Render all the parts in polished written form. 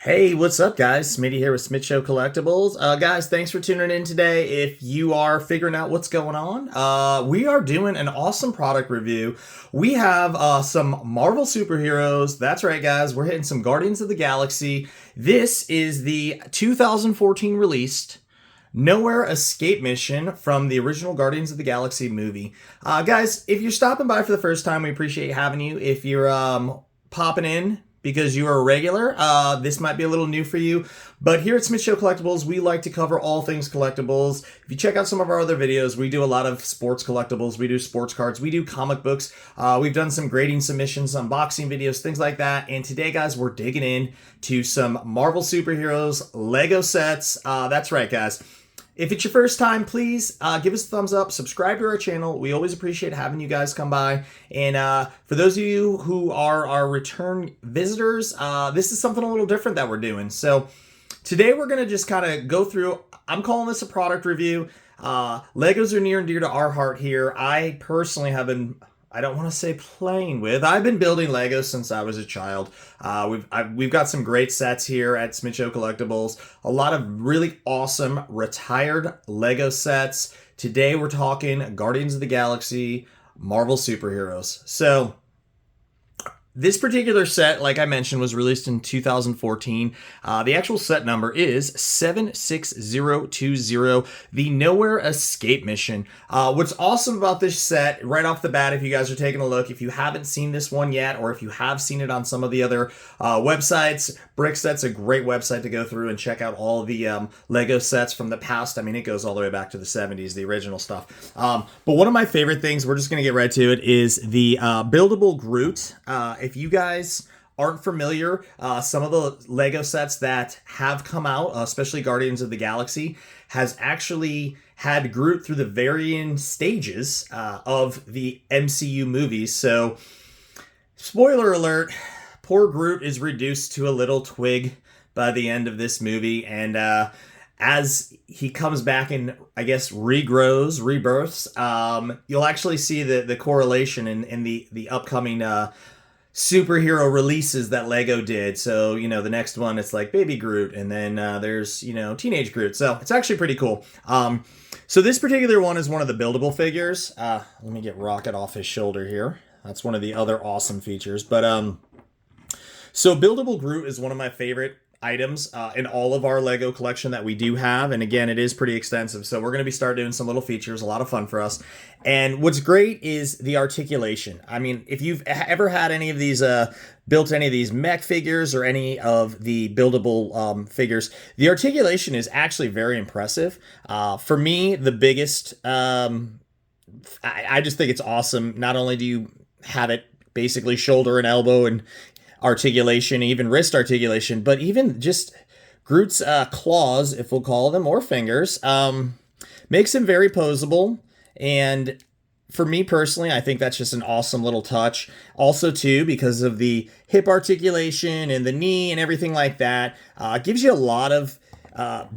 Hey, what's up, guys? Smitty here with Smith Show Collectibles. Guys, thanks for tuning in today. If you are figuring out what's going on, we are doing an awesome product review. We have some Marvel superheroes. That's right, guys. We're hitting some Guardians of the Galaxy. This is the 2014 released Knowhere Escape Mission from the original Guardians of the Galaxy movie. Guys, if you're stopping by for the first time, we appreciate having you. If you're popping in because you are a regular, this might be a little new for you. But here at Smith Show Collectibles, we like to cover all things collectibles. If you check out some of our other videos, we do a lot of sports collectibles. We do sports cards. We do comic books. We've done some grading submissions, unboxing videos, things like that. And today, guys, we're digging in to some Marvel superheroes, Lego sets. That's right, guys. If it's your first time, please give us a thumbs up, subscribe to our channel. We always appreciate having you guys come by. And for those of you who are our return visitors, this is something a little different that we're doing. So today we're going to just kind of go through, I'm calling this a product review. Legos are near and dear to our heart here. I personally have been, I don't want to say playing with. I've been building Legos since I was a child. We've got some great sets here at Smith Show Collectibles. A lot of really awesome retired Lego sets. Today we're talking Guardians of the Galaxy, Marvel superheroes. So this particular set, like I mentioned, was released in 2014. The actual set number is 76020, the Knowhere Escape Mission. What's awesome about this set, right off the bat, if you guys are taking a look, if you haven't seen this one yet, or if you have seen it on some of the other websites, Brickset's a great website to go through and check out all of the Lego sets from the past. I mean, it goes all the way back to the 70s, the original stuff. But one of my favorite things, we're just going to get right to it, is the buildable Groot. If you guys aren't familiar, some of the Lego sets that have come out, especially Guardians of the Galaxy, has actually had Groot through the varying stages of the MCU movies. So, spoiler alert, poor Groot is reduced to a little twig by the end of this movie, and as he comes back and, I guess, regrows, rebirths, you'll actually see the correlation in the upcoming superhero releases that Lego did. So, you know, the next one, it's like Baby Groot, and then there's, you know, Teenage Groot. So it's actually pretty cool. So this particular one is one of the buildable figures. Let me get Rocket off his shoulder here. That's one of the other awesome features. But so buildable Groot is one of my favorite items in all of our Lego collection that we do have, and again, it is pretty extensive, so we're going to start doing some little features, a lot of fun for us. And what's great is the articulation. I mean, if you've ever had any of these built any of these mech figures or any of the buildable figures, the articulation is actually very impressive. For me, the biggest, I just think it's awesome. Not only do you have it basically shoulder and elbow and articulation, even wrist articulation, but even just Groot's claws, if we'll call them, or fingers, makes him very posable. And for me personally, I think that's just an awesome little touch. Also, too, because of the hip articulation and the knee and everything like that, gives you a lot of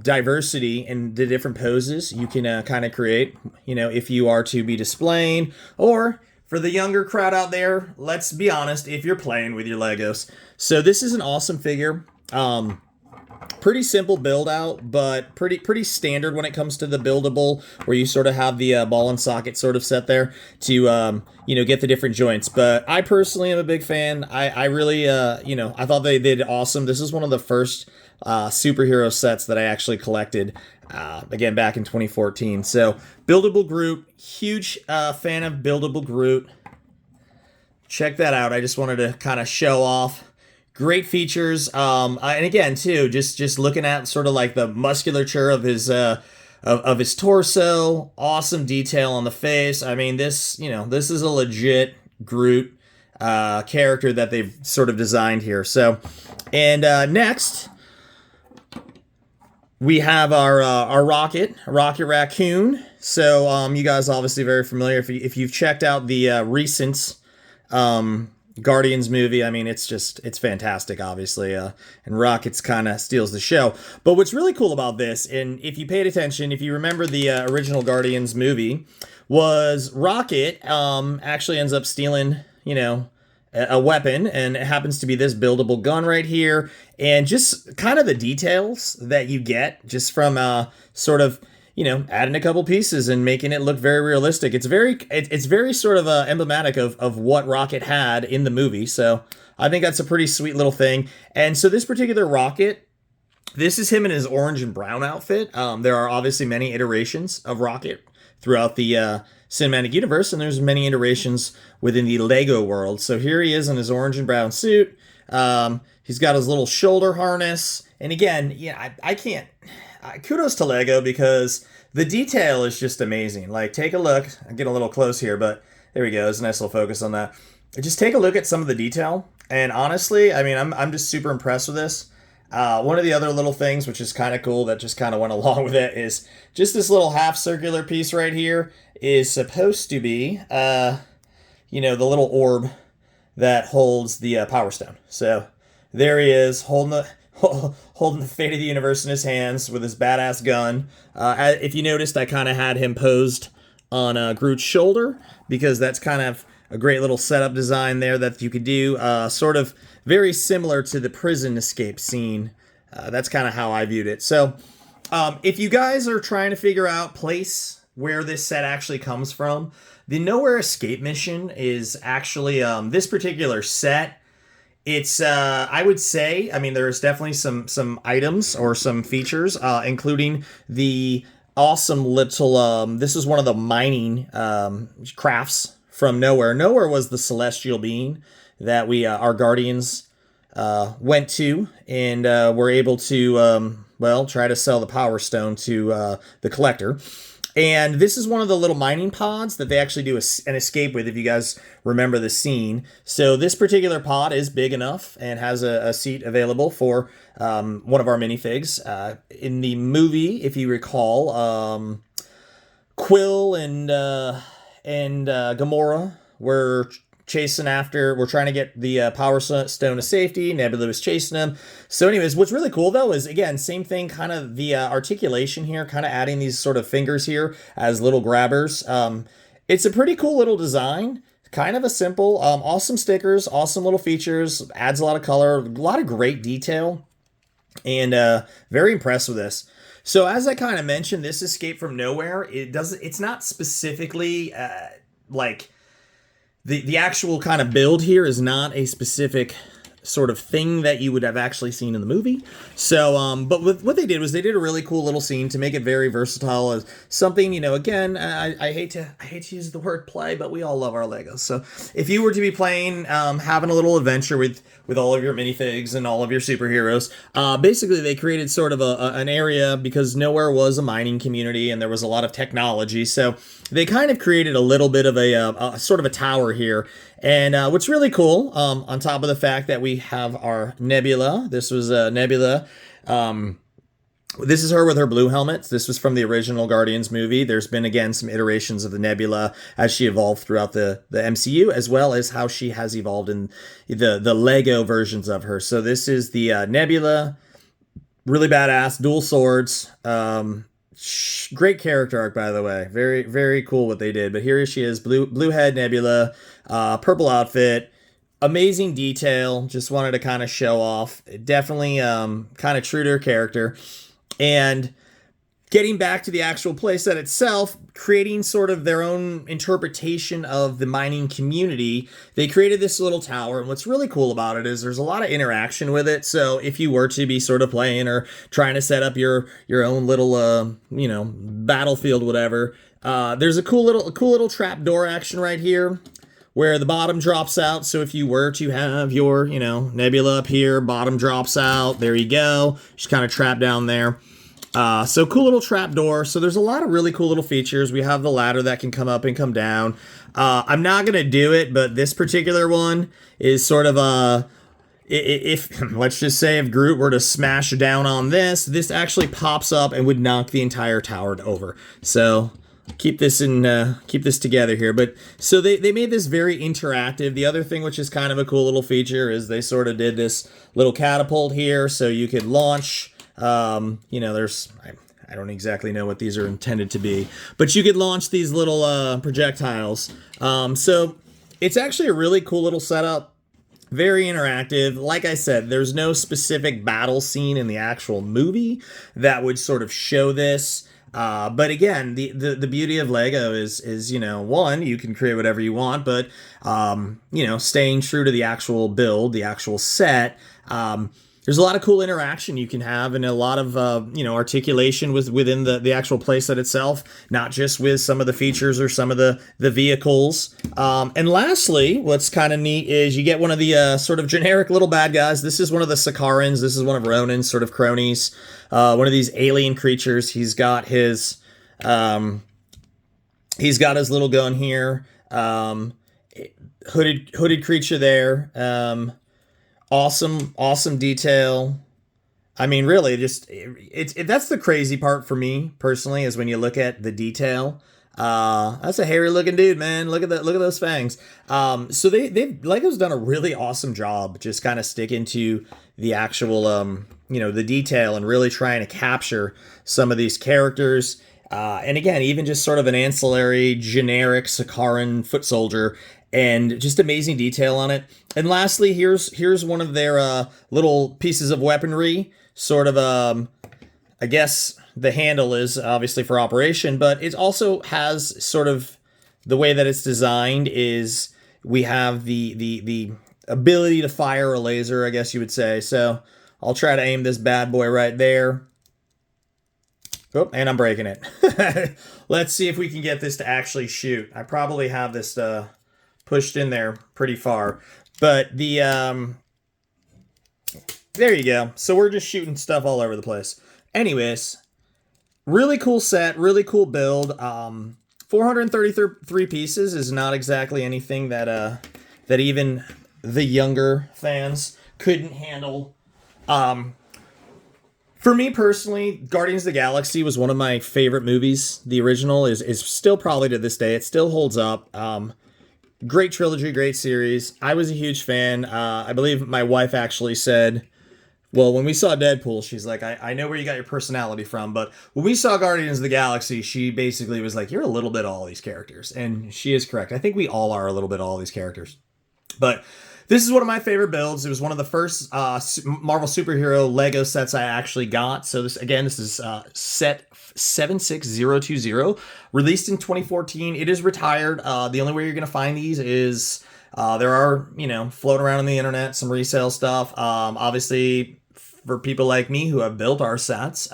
diversity in the different poses you can kind of create, you know, if you are to be displaying, or for the younger crowd out there, let's be honest, if you're playing with your Legos. So this is an awesome figure. Pretty simple build out, but pretty standard when it comes to the buildable, where you sort of have the ball and socket sort of set there to you know, get the different joints. But I personally am a big fan. I really you know, I thought they did awesome. This is one of the first superhero sets that I actually collected, again, back in 2014. So buildable Groot, huge fan of buildable Groot. Check that out. I just wanted to kind of show off. Great features, and again, too, just looking at sort of like the musculature of his torso. Awesome detail on the face. I mean, this, you know, this is a legit Groot character that they've sort of designed here. So, and next we have our Rocket Raccoon. So you guys obviously very familiar if you've checked out the recent Guardians movie. I mean, it's fantastic, obviously, and Rocket's kind of steals the show. But what's really cool about this, and if you paid attention, if you remember the original Guardians movie, was Rocket actually ends up stealing, you know, a weapon, and it happens to be this buildable gun right here. And just kind of the details that you get just from sort of, you know, adding a couple pieces and making it look very realistic. It's very sort of emblematic of what Rocket had in the movie. So I think that's a pretty sweet little thing. And so this particular Rocket, this is him in his orange and brown outfit. There are obviously many iterations of Rocket throughout the cinematic universe, and there's many iterations within the Lego world. So here he is in his orange and brown suit. He's got his little shoulder harness. And again, yeah, I can't... kudos to Lego because the detail is just amazing. Like, take a look. I'm getting a little close here, but there we go. There's a nice little focus on that. Just take a look at some of the detail. And honestly, I mean, I'm just super impressed with this. One of the other little things, which is kind of cool, that just kind of went along with it, is just this little half circular piece right here is supposed to be, you know, the little orb that holds the Power Stone. So there he is, holding the fate of the universe in his hands with his badass gun. If you noticed, I kind of had him posed on Groot's shoulder because that's kind of a great little setup design there that you could do, sort of very similar to the prison escape scene. That's kind of how I viewed it. So if you guys are trying to figure out where this set actually comes from, the Knowhere Escape Mission is actually this particular set. It's I would say, I mean, there's definitely some items or some features, including the awesome little this is one of the mining crafts from Knowhere. Knowhere was the celestial being that our guardians went to and were able to try to sell the Power Stone to the collector. And this is one of the little mining pods that they actually do an escape with, if you guys remember the scene. So this particular pod is big enough and has a seat available for one of our minifigs. In the movie, if you recall, Quill and Gamora were we're trying to get the Power Stone to safety. Nebula was chasing him. So anyways, what's really cool though is, again, same thing, kind of the articulation here, kind of adding these sort of fingers here as little grabbers. It's a pretty cool little design. Kind of a simple, awesome stickers, awesome little features, adds a lot of color, a lot of great detail, and very impressed with this. So as I kind of mentioned, this Escape from Knowhere, it's not specifically like the actual kind of build here is not a specific sort of thing that you would have actually seen in the movie. So, but what they did was they did a really cool little scene to make it very versatile as something, you know, again, I hate to use the word play, but we all love our Legos. So if you were to be playing, having a little adventure with all of your minifigs and all of your superheroes, basically they created sort of an area because Knowhere was a mining community and there was a lot of technology. So they kind of created a little bit of a sort of a tower here. And what's really cool, on top of the fact that we have our Nebula, this was Nebula, this is her with her blue helmet. This was from the original Guardians movie. There's been, again, some iterations of the Nebula as she evolved throughout the MCU, as well as how she has evolved in the Lego versions of her. So this is the Nebula, really badass, dual swords, great character arc, by the way. Very, very cool what they did. But here she is, blue head Nebula, purple outfit, amazing detail. Just wanted to kind of show off. Definitely kind of true to her character. And getting back to the actual playset itself, creating sort of their own interpretation of the mining community, they created this little tower. And what's really cool about it is there's a lot of interaction with it. So if you were to be sort of playing or trying to set up your own little, battlefield, whatever, there's a cool little trap door action right here where the bottom drops out. So if you were to have your, Nebula up here, bottom drops out, there you go. Just kind of trapped down there. So cool little trap door. So there's a lot of really cool little features. We have the ladder that can come up and come down. I'm not going to do it, but this particular one is sort of if let's just say if Groot were to smash down on this actually pops up and would knock the entire tower over. So keep this together here. But so they made this very interactive. The other thing, which is kind of a cool little feature, is they sort of did this little catapult here so you could launch. I don't exactly know what these are intended to be, but you could launch these little projectiles. So it's actually a really cool little setup. Very interactive. Like I said, there's no specific battle scene in the actual movie that would sort of show this. But again, the beauty of Lego is, you know, one, you can create whatever you want, but you know, staying true to the actual build, the actual set. There's a lot of cool interaction you can have, and a lot of you know, articulation within the actual playset itself, not just with some of the features or some of the vehicles. And lastly, what's kind of neat is you get one of the sort of generic little bad guys. This is one of the Sakaarans. This is one of Ronan's sort of cronies. One of these alien creatures. He's got his little gun here. Hooded creature there. Awesome detail. I mean, really, just that's the crazy part for me personally, is when you look at the detail. That's a hairy looking dude, man. Look at those fangs. So Lego's done a really awesome job just kind of sticking to the actual you know, the detail, and really trying to capture some of these characters. And again, even just sort of an ancillary generic Sakaaran Foot Soldier, and just amazing detail on it. And lastly, here's one of their little pieces of weaponry, sort of I guess the handle is obviously for operation, but it also has sort of the way that it's designed is we have the ability to fire a laser, I guess you would say. So I'll try to aim this bad boy right there. Oh, and I'm breaking it. Let's see if we can get this to actually shoot. I probably have this pushed in there pretty far, but there you go. So we're just shooting stuff all over the place. Anyways, really cool set, really cool build. 433 pieces is not exactly anything that that even the younger fans couldn't handle. For me personally, Guardians of the Galaxy was one of my favorite movies. The original is still probably to this day. It still holds up. Great trilogy, great series. I was a huge fan. I believe my wife actually said, well, when we saw Deadpool, she's like, I know where you got your personality from, but when we saw Guardians of the Galaxy, she basically was like, you're a little bit of all these characters. And she is correct. I think we all are a little bit of all these characters. But this is one of my favorite builds. It was one of the first Marvel superhero Lego sets I actually got. So this is set 76020, released in 2014. It is retired. The only way you're going to find these is there are, you know, floating around on the internet, some resale stuff. Obviously, for people like me who have built our sets, if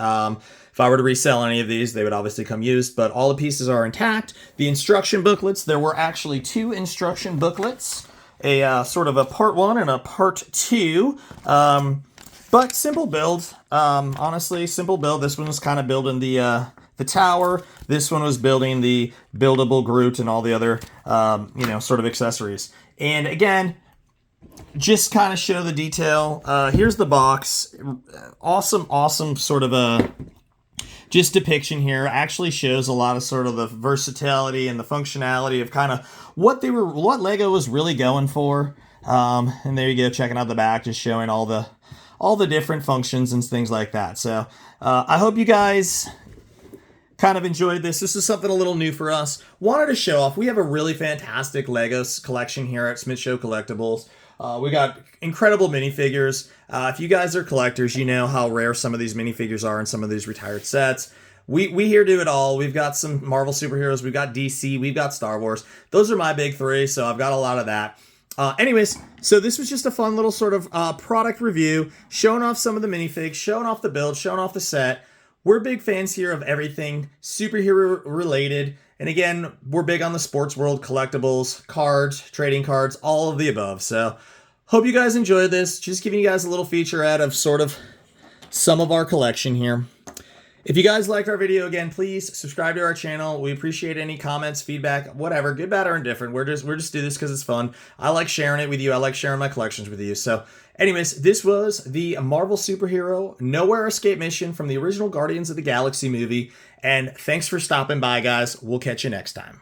I were to resell any of these, they would obviously come used, but all the pieces are intact. The instruction booklets, there were actually 2 instruction booklets. A sort of a part 1 and a part 2, but simple build. Honestly, simple build. This one was kind of building the tower. This one was building the buildable Groot and all the other you know, sort of accessories. And again, just kind of show the detail. Here's the box. Awesome sort of a just depiction here. Actually shows a lot of sort of the versatility and the functionality of kind of what Lego was really going for. And there you go, checking out the back, just showing all the different functions and things like that. So I hope you guys kind of enjoyed this. This is something a little new for us. Wanted to show off. We have a really fantastic Legos collection here at Smith Show Collectibles. We got incredible minifigures. If you guys are collectors, you know how rare some of these minifigures are in some of these retired sets. We here do it all. We've got some Marvel superheroes. We've got DC. We've got Star Wars. Those are my big 3, so I've got a lot of that. Anyways, so this was just a fun little sort of product review, showing off some of the minifigs, showing off the build, showing off the set. We're big fans here of everything superhero related. And again, we're big on the sports world, collectibles, cards, trading cards, all of the above. So hope you guys enjoyed this. Just giving you guys a little featurette of sort of some of our collection here. If you guys liked our video, again, please subscribe to our channel. We appreciate any comments, feedback, whatever, good, bad, or indifferent. We're just do this because it's fun. I like sharing it with you. I like sharing my collections with you. So anyways, this was the Marvel superhero Knowhere Escape Mission from the original Guardians of the Galaxy movie. And thanks for stopping by, guys. We'll catch you next time.